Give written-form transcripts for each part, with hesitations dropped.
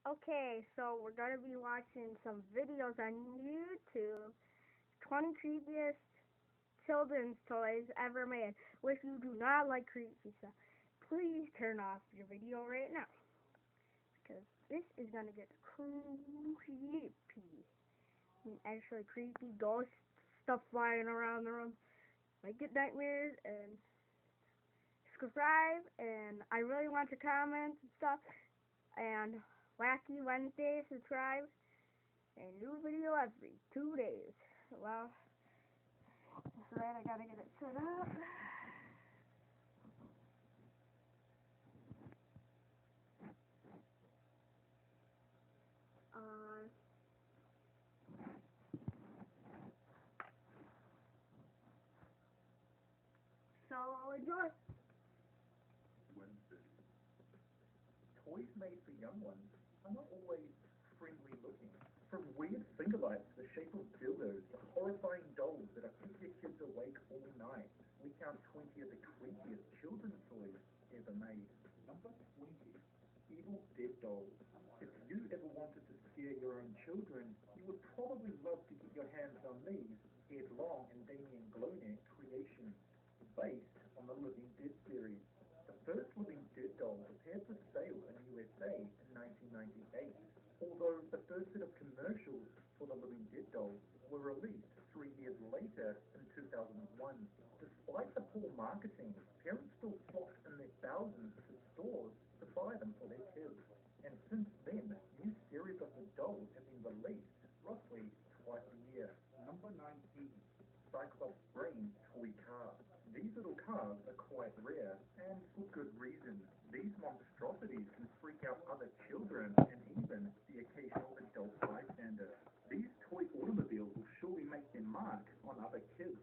Okay, so we're gonna be watching some videos on YouTube. 20 creepiest children's toys ever made. If you do not like creepy stuff, please turn off your video right now. Because this is gonna get creepy. Actually creepy ghost stuff flying around the room. Might get nightmares and subscribe, and I really want your comments and stuff. And Wacky Wednesday, subscribe. A new video every 2 days. Well, for that I gotta get it set up. So enjoy. Wednesday. Toys made for young ones are not always friendly looking. From weird finger lights, the shape of dildos, to horrifying dolls that have kept your kids awake all night, we count 20 of the creepiest children's toys ever made. Number 20. Evil Dead Dolls. If you ever wanted to scare your own children, you would probably love to get your hands on these Ed Long and Damien Glonek creations, based on the Living Dead series. The first Living Dead doll appeared for sale in the USA in 1998, although the first set of commercials for the Living Dead dolls were released 3 years later in 2001. Despite the poor marketing, parents still flocked in their thousands to stores to buy them for their kids. And since then, new series of the dolls have been released roughly twice a year. Number 19. Cyclops Brain toy cars. These little cars are quite rare, and for good reason. These monstrosities can freak out other children and even the occasional adult bystander. These toy automobiles will surely make their mark on other kids,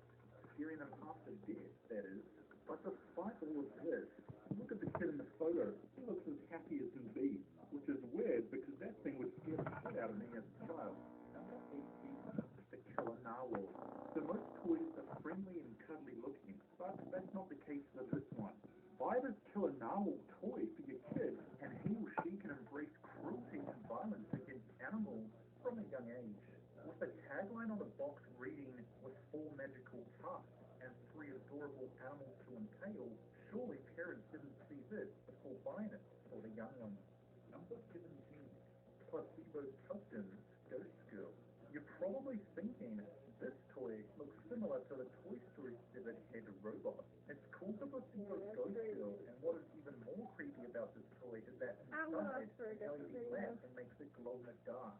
scaring them half to death, that is. But despite all of this, look at the kid in the photo. He looks as happy as can be, which is weird because that thing would scare the shit out of me as a child. Number 18. The Killer Narwhal. So most toys are friendly and cuddly looking, but that's not the case for this one. Buy this Killer Narwhal toy for your kid, and he or she can embrace cruelty and violence against animals from a young age. With the tagline on the box reading, "with 4 magical tusks and 3 adorable animals to impale," surely parents didn't see this before buying it for the young ones. Number 17. Placebo Tufton's Ghost Girl. You're probably thinking, this toy looks similar to the Toy Story 7 head robot. It's called the Placebo Ghost Girl, and what is even more creepy about this toy is that inside an LED lamp that makes it glow in the dark.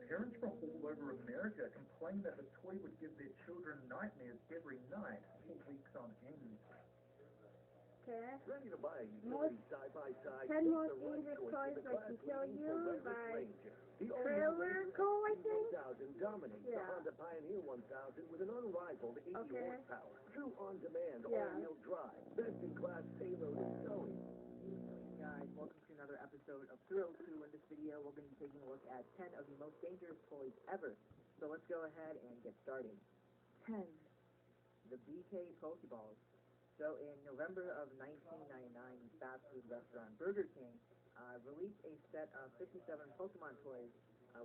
Parents from all over America complain that the toy would give their children nightmares every night for weeks on end. Okay. Ready to buy a Most utility side-by-side 10 with most the right dangerous choice toys of the that can kill class-leading you Polaris by Ranger. The Trailer Co, I think? 1000 dominates the Yeah. Honda Pioneer 1000 with an unrivaled 80 Okay. horsepower, true on-demand Yeah. all-wheel drive, best-in-class payload and towing. Guys, welcome to another episode of Thrill 2. In this video, we're going to be taking a look at 10 of the most dangerous toys ever. So let's go ahead and get started. 10. The BK Pokeballs. So in November of 1999, fast food restaurant Burger King released a set of 57 Pokemon toys,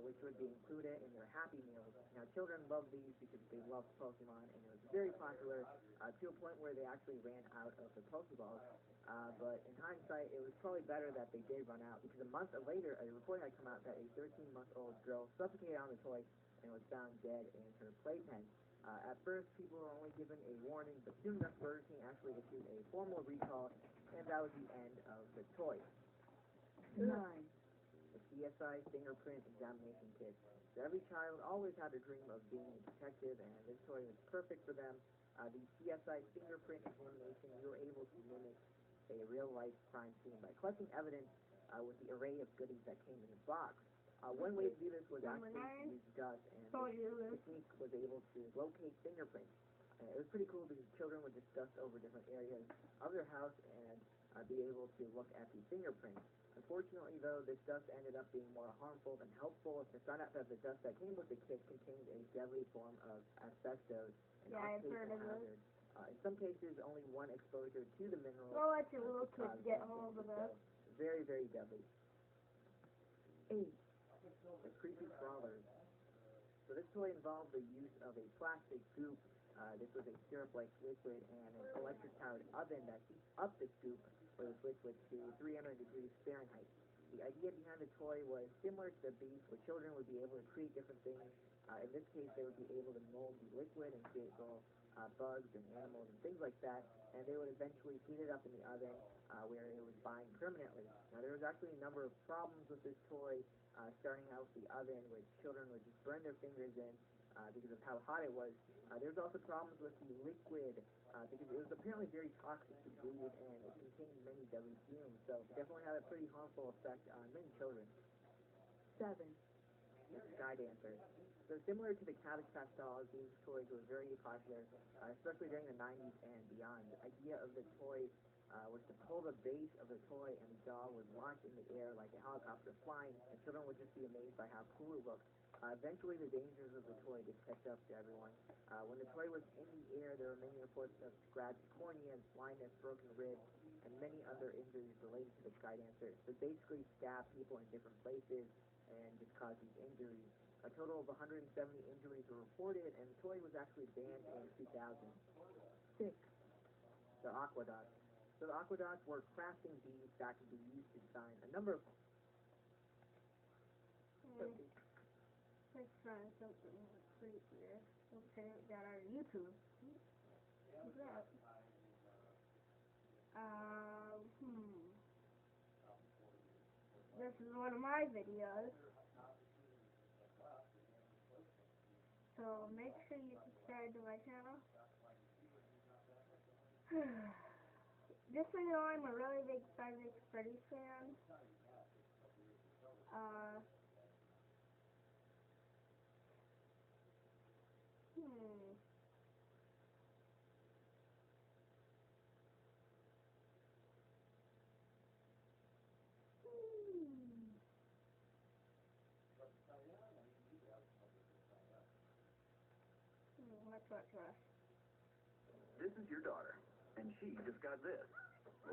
which would be included in their Happy Meals. Now, children love these because they love Pokemon, and it was very popular to a point where they actually ran out of the Pokeballs. But in hindsight, it was probably better that they did run out, because a month later, a report had come out that a 13-month-old girl suffocated on the toy and was found dead in her playpen. At first, people were only given a warning, but soon enough, Burger King actually issued a formal recall, and that was the end of the toy. 9. The CSI Fingerprint Examination Kit. So every child always had a dream of being a detective, and this toy was perfect for them. The CSI Fingerprint Examination, you were able to mimic a real-life crime scene by collecting evidence with the array of goodies that came in the box. One way to do this was actually to use dust, and this technique was able to locate fingerprints. It was pretty cool because children would just dust over different areas of their house and be able to look at the fingerprints. Unfortunately, though, this dust ended up being more harmful than helpful. If found out that the dust that came with the kit contained a deadly form of asbestos, an occupational hazard. In some cases, only one exposure to the mineral. Don't let your little kids get hold of this. Very, very deadly. 8. the Creepy Crawlers. So this toy involved the use of a plastic goop. This was a syrup-like liquid and an electric-powered oven that heats up this goop or this liquid to 300 degrees Fahrenheit. The idea behind the toy was similar to the Beast, where children would be able to create different things. In this case, they would be able to mold the liquid and create little bugs and animals and things like that, and they would eventually heat it up in the oven where it would bind permanently. Now, there was actually a number of problems with this toy, starting out with the oven, which children would just burn their fingers in because of how hot it was. There was also problems with the liquid because it was apparently very toxic to breathe and it contained many deadly fumes, so it definitely had a pretty harmful effect on many children. 7. The Sky Dancer. So similar to the Cabbage Patch dolls, these toys were very popular, especially during the 90s and beyond. The idea of the toy was to pull the base of the toy and the doll would launch in the air like a helicopter flying, and children would just be amazed by how cool it looked. Eventually, the dangers of the toy did catch up to everyone. When the toy was in the air, there were many reports of scratched corneas, blindness, broken ribs, and many other injuries related to the Sky Dancer. So basically, stabbed people in different places and just caused these injuries. A total of 170 injuries were reported, and the toy was actually banned in 2006. The Aquadots. So the Aquadots were crafting beads that could be used to design a number of... Let's try something creepier. Okay, got our YouTube. What's that? This is one of my videos. So make sure you subscribe to my channel. Just so you know, I'm a really big Five Nights at Freddy's fan. Watch. This is your daughter, and she just got this.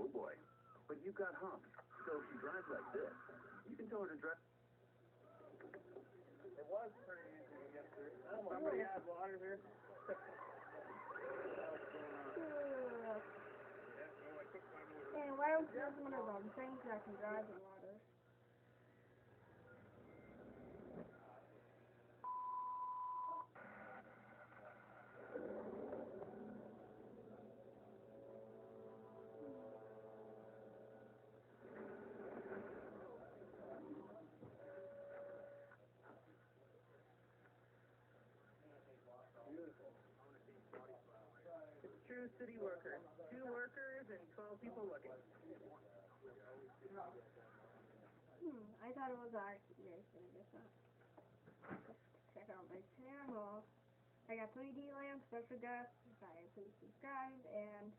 Oh boy. But you've got humps, so if she drives like this, you can tell her to drive. It was pretty easy to get through. Somebody had water here. And why don't you have one of them things that can drive in water? It's true city worker. 2 workers and 12 people looking. I thought it was art. You guys can guess that. Check out my channel. I got 3D lamp, special guests. Please subscribe and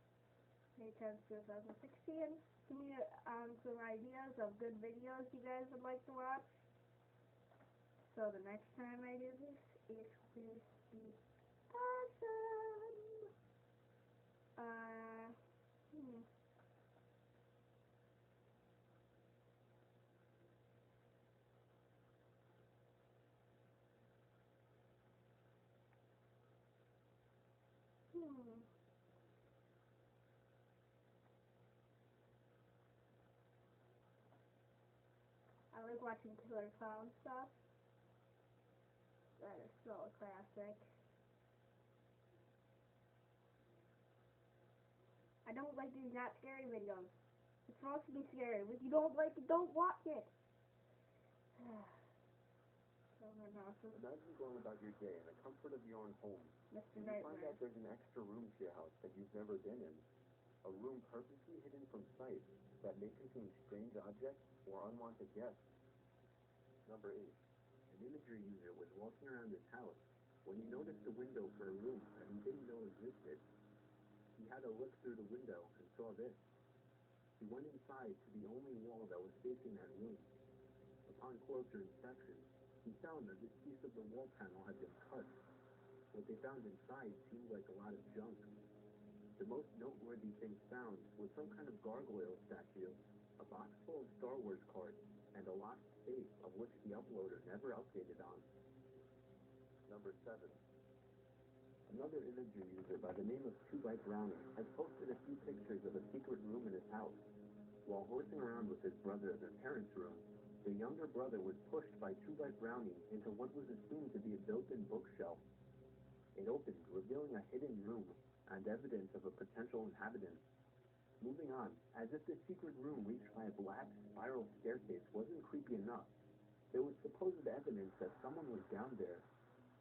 May 10th, 2016. Give me some ideas of good videos you guys would like to watch. So the next time I do this, it will be awesome. I like watching Killer Clown stuff. That is so classic. I don't like these not scary videos. It's supposed to be scary. If you don't like it, don't watch it. Imagine going about your day in the comfort of your own home. Mr. And you find Nightmare. out there's an extra room to your house that you've never been in. A room purposely hidden from sight that may contain strange objects or unwanted guests. Number 8. An imagery user was walking around his house when he noticed a window for a room that he didn't know existed. He had a look through the window and saw this. He went inside to the only wall that was facing that room. Upon closer inspection, he found that this piece of the wall panel had been cut. What they found inside seemed like a lot of junk. The most noteworthy thing found was some kind of gargoyle statue, a box full of Star Wars cards, and a locked safe of which the uploader never updated on. Number 7. Another imagery user by the name of 2 Byte Brownie has posted a few pictures of a secret room in his house. While horsing around with his brother in their parents' room, the younger brother was pushed by 2 Byte Brownie into what was assumed to be a built-in bookshelf. It opened, revealing a hidden room and evidence of a potential inhabitant. Moving on, as if the secret room reached by a black spiral staircase wasn't creepy enough, there was supposed evidence that someone was down there,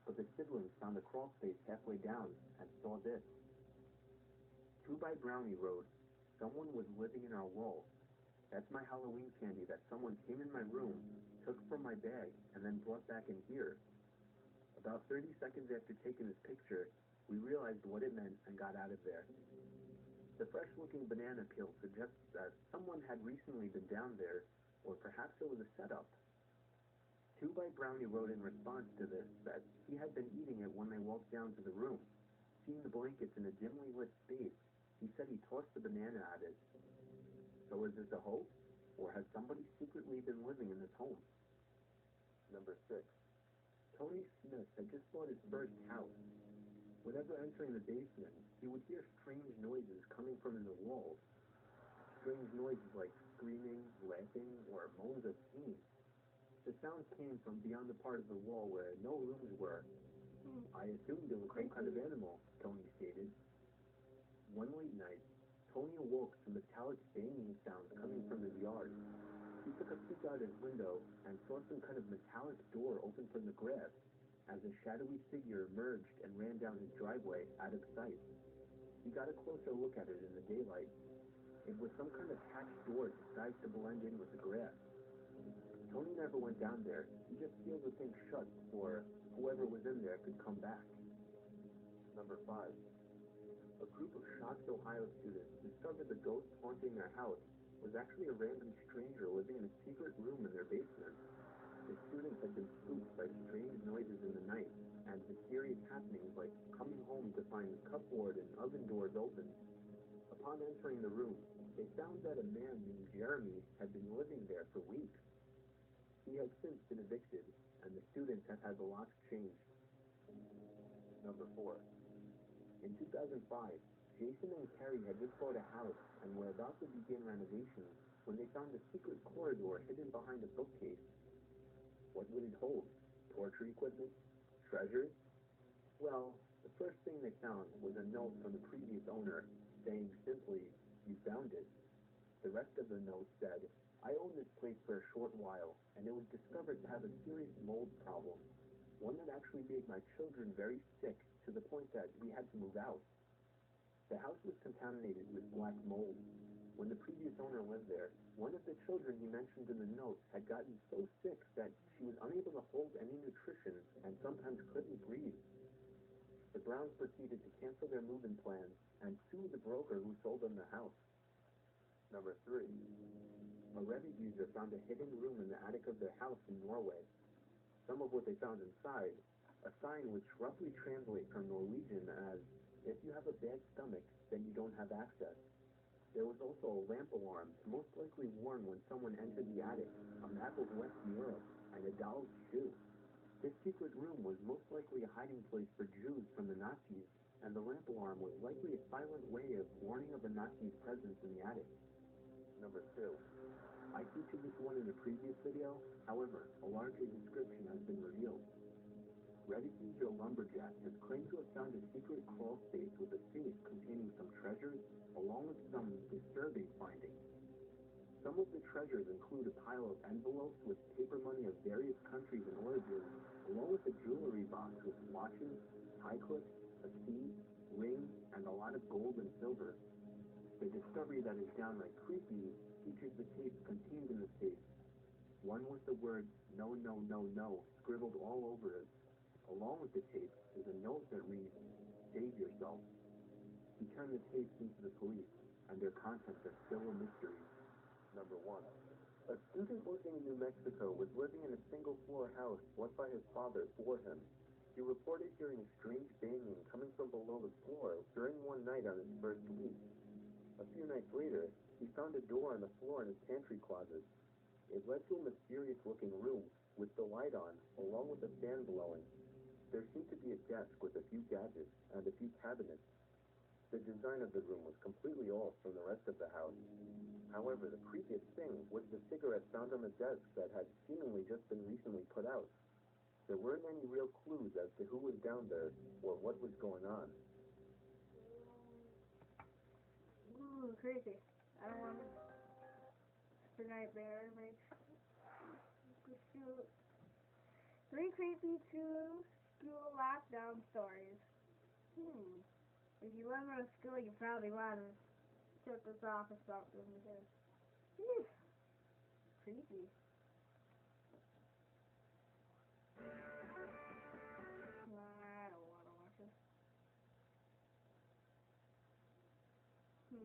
but the siblings found a crawl space halfway down and saw this. 2 Byte Brownie wrote, "Someone was living in our walls. That's my Halloween candy that someone came in my room, took from my bag, and then brought back in here." About 30 seconds after taking this picture, we realized what it meant and got out of there. The fresh-looking banana peel suggests that someone had recently been down there, or perhaps it was a setup. 2 Byte Brownie wrote in response to this that he had been eating it when they walked down to the room. Seeing the blankets in a dimly lit space, he said he tossed the banana at it. So is this a hoax, or has somebody secretly been living in this home? Number 6. Tony Smith had just bought his first house. Whenever entering the basement, he would hear strange noises coming from the walls. Strange noises like screaming, laughing, or moans of pain. The sounds came from beyond the part of the wall where no rooms were. "I assumed it was some kind of animal," Tony stated. One late night, Tony awoke to metallic banging sounds coming from his yard. He took a peek out his window and saw some kind of metallic door open from the grass as a shadowy figure emerged and ran down his driveway out of sight. He got a closer look at it in the daylight. It was some kind of hatched door disguised to blend in with the grass. Tony never went down there. He just sealed the thing shut before whoever was in there could come back. Number 5. A group of shocked Ohio students discovered the ghost haunting their house was actually a random stranger living in a secret room in their basement. The students had been spooked by strange noises in the night and mysterious happenings like coming home to find cupboard and oven doors open. Upon entering the room, they found that a man named Jeremy had been living there for weeks. He has since been evicted, and the students have had the locks changed. Number 4. In 2005, Jason and Carrie had just bought a house and were about to begin renovations when they found a secret corridor hidden behind a bookcase. What would it hold? Torture equipment? Treasures? Well, the first thing they found was a note from the previous owner saying simply, "You found it." The rest of the note said, "I owned this place for a short while, and it was discovered to have a serious mold problem, one that actually made my children very sick to the point that we had to move out." The house was contaminated with black mold. When the previous owner lived there, one of the children he mentioned in the note had gotten so sick that she was unable to hold any nutrition and sometimes couldn't breathe. The Browns proceeded to cancel their move-in plans and sue the broker who sold them the house. Number 3. A Reddit user found a hidden room in the attic of their house in Norway. Some of what they found inside, a sign which roughly translates from Norwegian as, "If you have a bad stomach, then you don't have access." There was also a lamp alarm, most likely worn when someone entered the attic, a map of Western Europe, and a doll's shoe. This secret room was most likely a hiding place for Jews from the Nazis, and the lamp alarm was likely a silent way of warning of a Nazi's presence in the attic. Number 2. I featured this one in a previous video, however, a larger description has been revealed. Reddit user Lumberjack has claimed to have found a secret crawl space with a safe containing some treasures, along with some disturbing findings. Some of the treasures include a pile of envelopes with paper money of various countries and origins, along with a jewelry box with watches, tie clips, a key, rings, and a lot of gold and silver. The discovery that is downright creepy features the tapes contained in the safe. One with the words "No, no, no, no" scribbled all over it. Along with the tape is a note that reads, "Save yourself." He turned the tapes into the police, and their contents are still a mystery. Number 1. A student living in New Mexico was living in a single-floor house bought by his father for him. He reported hearing a strange banging coming from below the floor during one night on his first week. A few nights later, he found a door on the floor in his pantry closet. It led to a mysterious-looking room with the light on, along with the fan blowing. There seemed to be a desk with a few gadgets and a few cabinets. The design of the room was completely off from the rest of the house. However, the creepiest thing was the cigarette found on the desk that had seemingly just been recently put out. There weren't any real clues as to who was down there or what was going on. Ooh, crazy. I don't want to. It's a nightmare. Like, shoot. 3 creepy school lockdown stories. If you live in a school, you probably want to shut this off or something because, creepy. I don't want to watch this. 3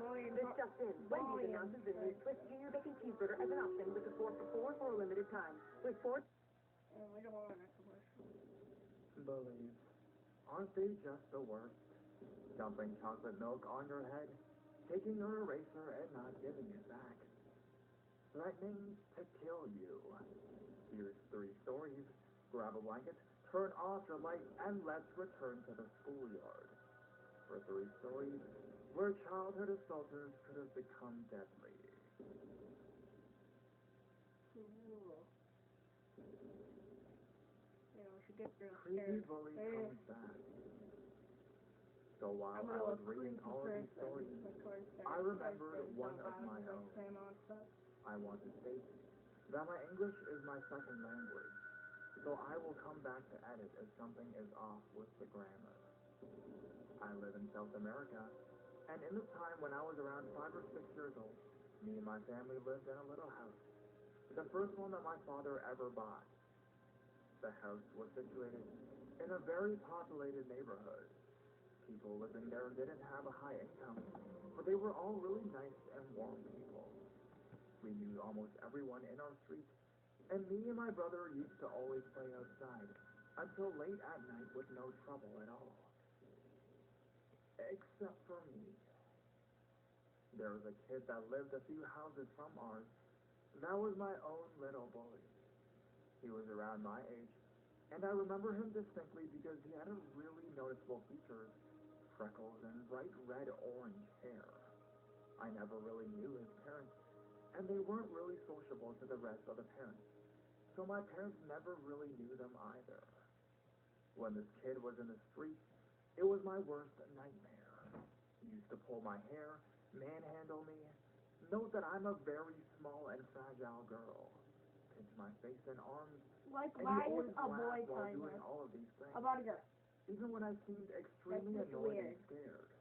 Bullying. This just in. Wendy's announces the new Swiss Junior Bacon Cheeseburger as an option with the 4 for $4 for a limited time. With 4... We don't want that commercial. Bullies. Aren't they just the worst? Dumping chocolate milk on your head, taking your eraser and not giving it back. Threatening to kill you. Here's 3 stories. Grab a blanket, turn off your lights, and let's return to the schoolyard. For 3 stories where childhood assaulters could have become deadly. We should get real Creepy scared. bully comes back. So while I was reading all of these stories, I remembered one of my own. I want to state that my English is my second language, so I will come back to edit if something is off with the grammar. I live in South America, and in the time when I was around 5 or 6 years old, me and my family lived in a little house. The first one that my father ever bought. The house was situated in a very populated neighborhood. People living there didn't have a high income, but they were all really nice and warm people. We knew almost everyone in our street, and me and my brother used to always play outside until late at night with no trouble at all. Except for me. There was a kid that lived a few houses from ours. That was my own little bully. He was around my age, and I remember him distinctly because he had a really noticeable features, freckles, and bright red-orange hair. I never really knew his parents, and they weren't really sociable to the rest of the parents, so my parents never really knew them either. When this kid was in the street, it was my worst nightmare. He used to pull my hair, manhandle me. Note that I'm a very small and fragile girl. Pinch my face and arms, Like, and why he is always a boy laughed while playing doing this? all of these things, About a girl. even when I seemed extremely That's just annoyed weird. and scared.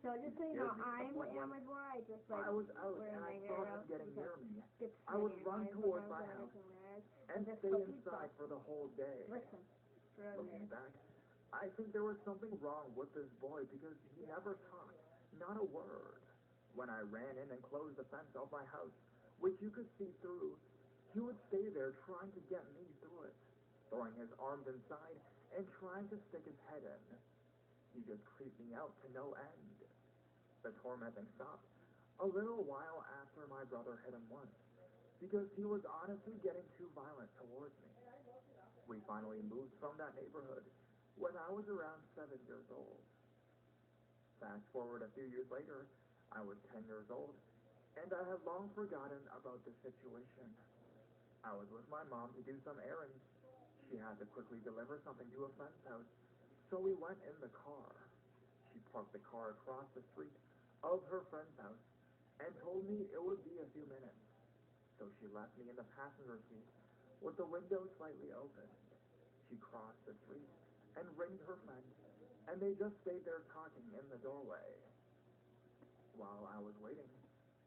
So just so you know, I'm a boy. I just like I was out wear and my I hair saw him out getting near because me. it's I would snake run eyes towards when I my was house anything like that. and Just stay cookies inside suck. for the whole day. Listen, it's really Looking weird. back, I think there was something wrong with this boy because he never talked, not a word. When I ran in and closed the fence of my house, which you could see through, he would stay there trying to get me through it, throwing his arms inside and trying to stick his head in. He just creeped me out to no end. The tormenting stopped a little while after my brother hit him once, because he was honestly getting too violent towards me. We finally moved from that neighborhood when I was around 7 years old. Fast forward a few years later, I was 10 years old, and I had long forgotten about the situation. I was with my mom to do some errands. She had to quickly deliver something to a friend's house, so we went in the car. She parked the car across the street of her friend's house and told me it would be a few minutes. So she left me in the passenger seat with the window slightly open. She crossed the street and ringed her friend, and they just stayed there talking in the doorway. While I was waiting,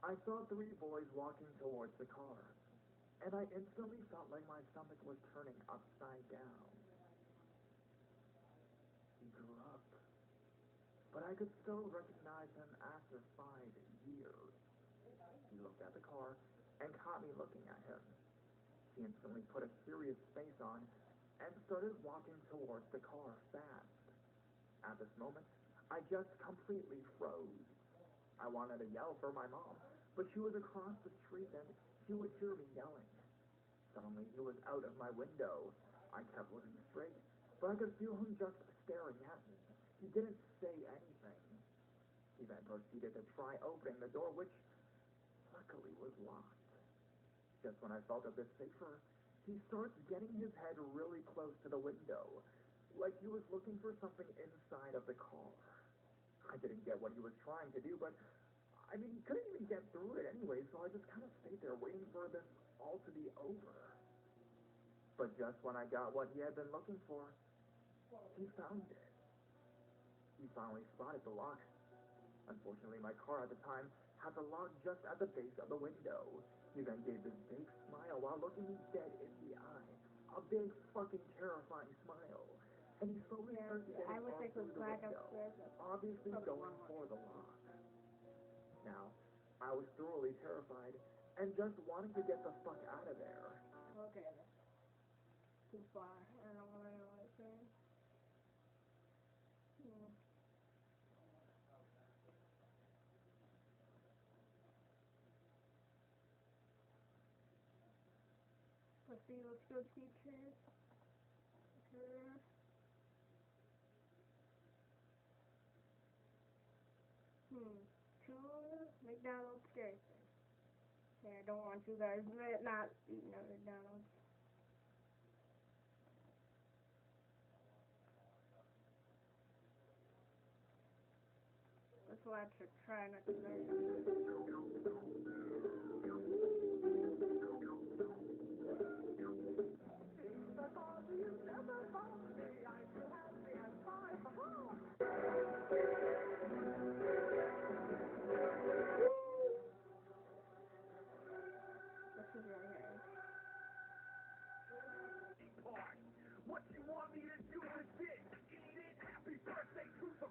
I saw 3 boys walking towards the car, and I instantly felt like my stomach was turning upside down. He grew up, but I could still recognize him after 5 years. He looked at the car and caught me looking at him. He instantly put a serious face on and started walking towards the car fast. At this moment, I just completely froze. I wanted to yell for my mom, but she was across the street and she would hear me yelling. Suddenly, he was out of my window. I kept looking straight, but I could feel him just staring at me. He didn't say anything. He then proceeded to try opening the door, which luckily was locked. Just when I felt a bit safer, he starts getting his head really close to the window, like he was looking for something inside of the car. I didn't get what he was trying to do, but I mean, he couldn't even get through it anyway, so I just kind of stayed there waiting for this all to be over. But just when I got what he had been looking for, he found it. He finally spotted the lock. Unfortunately, my car at the time had the lock just at the base of the window. He then gave this big smile while looking me dead in the eye. A big fucking terrifying smile. And he slowly started getting I wish I through could the back window, upstairs. obviously going for the lock. Now, I was thoroughly terrified and just wanted to get the fuck out of there. Okay. Too far. I don't want to know what it's saying. Let's see, let's go features. Two McDonald's scary things. Yeah, I don't want you guys not eating at McDonald's. That's why I try not to learn. This is really hard. What you want me to do is this? Eat it. Happy birthday to the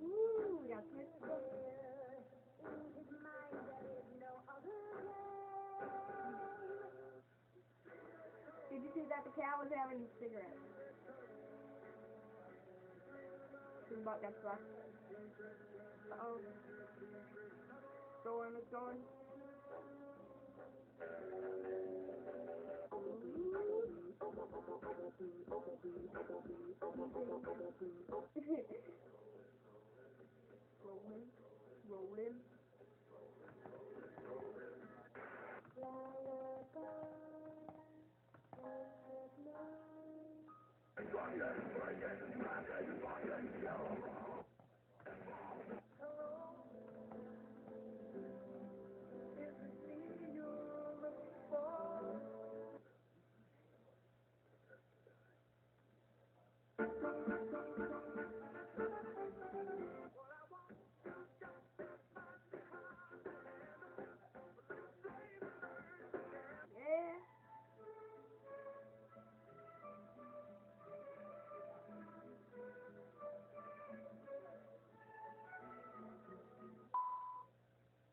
Ooh, yeah, Christmas. Did you see that the cat was having a cigarette? She's about that stuff. Uh-oh. Going, it's going. Rolling, rolling. Yeah.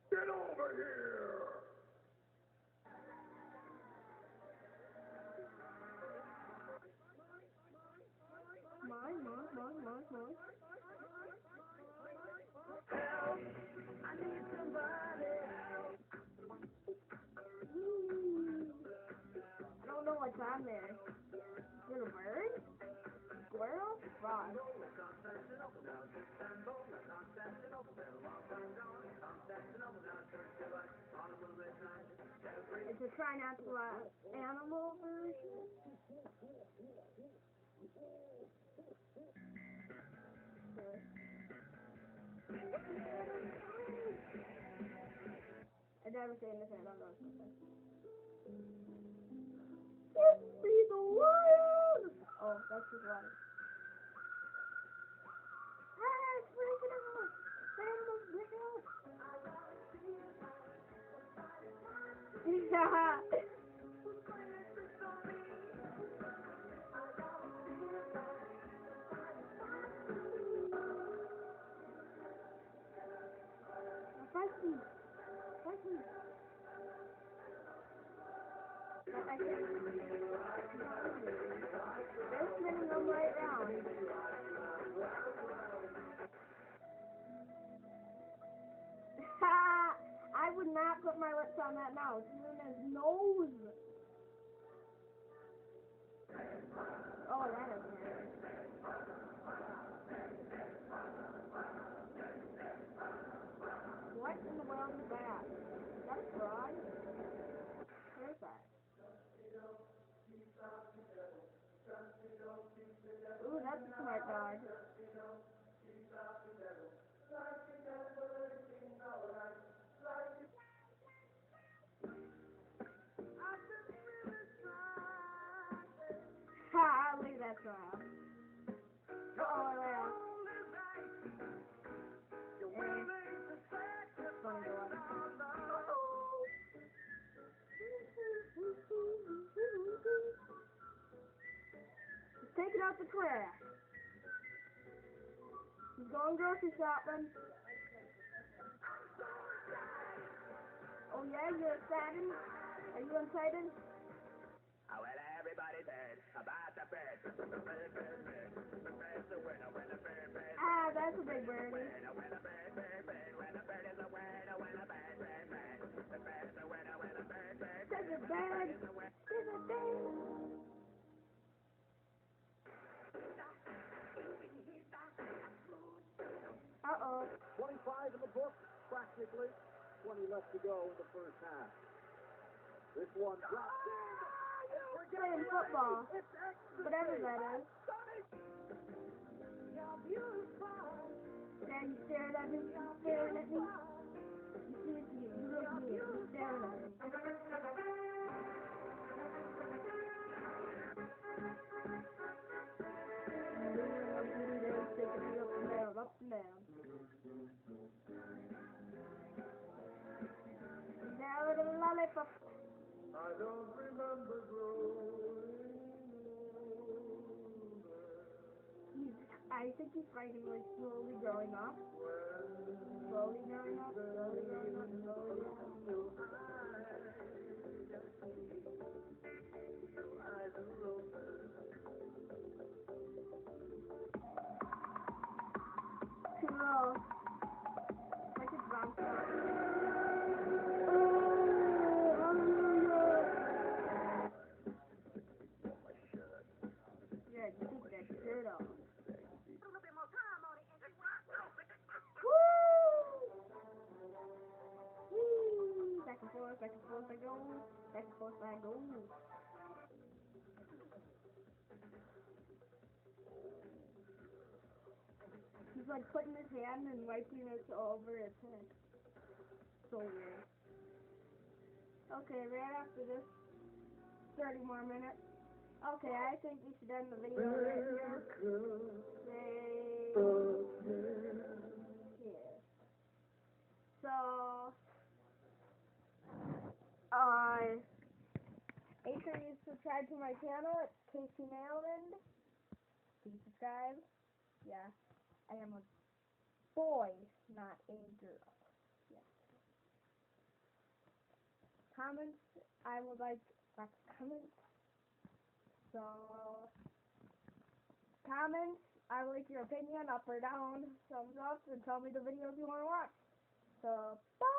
Get over here! Mine. Help! I need somebody help! I don't know what's on there. Is it a bird? Squirrel? Frog. It's a try not to animal version. I never say anything about those things. Give me the wild! Oh, that's his water. Hey, it's breaking out! The animals break out! Yeah! Fight me! Fight me! But I can't. They're spinning them right round. Ha! I would not put my lips on that mouse. Even his nose. Oh, that is weird. What in the world is that? Is that a frog? What is that? Ooh, that's a smart dog. Ha! Look at that smile. Oh, yeah. Funny dog. He's taking out the trash. He's going grocery shopping. Oh yeah, you're excited? Are you excited? Oh, well, everybody says about the bird. The bird's the winner when the bird. Ah, that's a big birdie. When the bird is a winner, when the bird. The bird's the winner when the bird. There's a bird. There's a bird. Uh-oh. 25 in the book, practically. 20 left to go in the first half. This one dropped in. Playing football. Whatever that is. Dad, you staring at me? Staring at me? You see it's you. You look at me. You're staring at me. Up and down. Now with a lollipop. I don't remember growing I think he's fighting like slowly growing up. Slowly growing up, slowly growing up, slowly growing up. Cool. Like it's bouncing. Yeah, keep that shirt off. Woo! Back and forth I go. Back and forth I go. He's like putting his hand and wiping it over his head. So weird. Okay, right after this, 30 more minutes. Okay, I think we should end the video right here. Yeah. So, make sure you subscribe to my channel. It's Casey Maryland. Please subscribe. Yeah, I am a boy, not a girl. Yeah. Comments, I would like lots of comments. So, comments, I would like your opinion, up or down, thumbs up, and tell me the videos you want to watch. So, bye!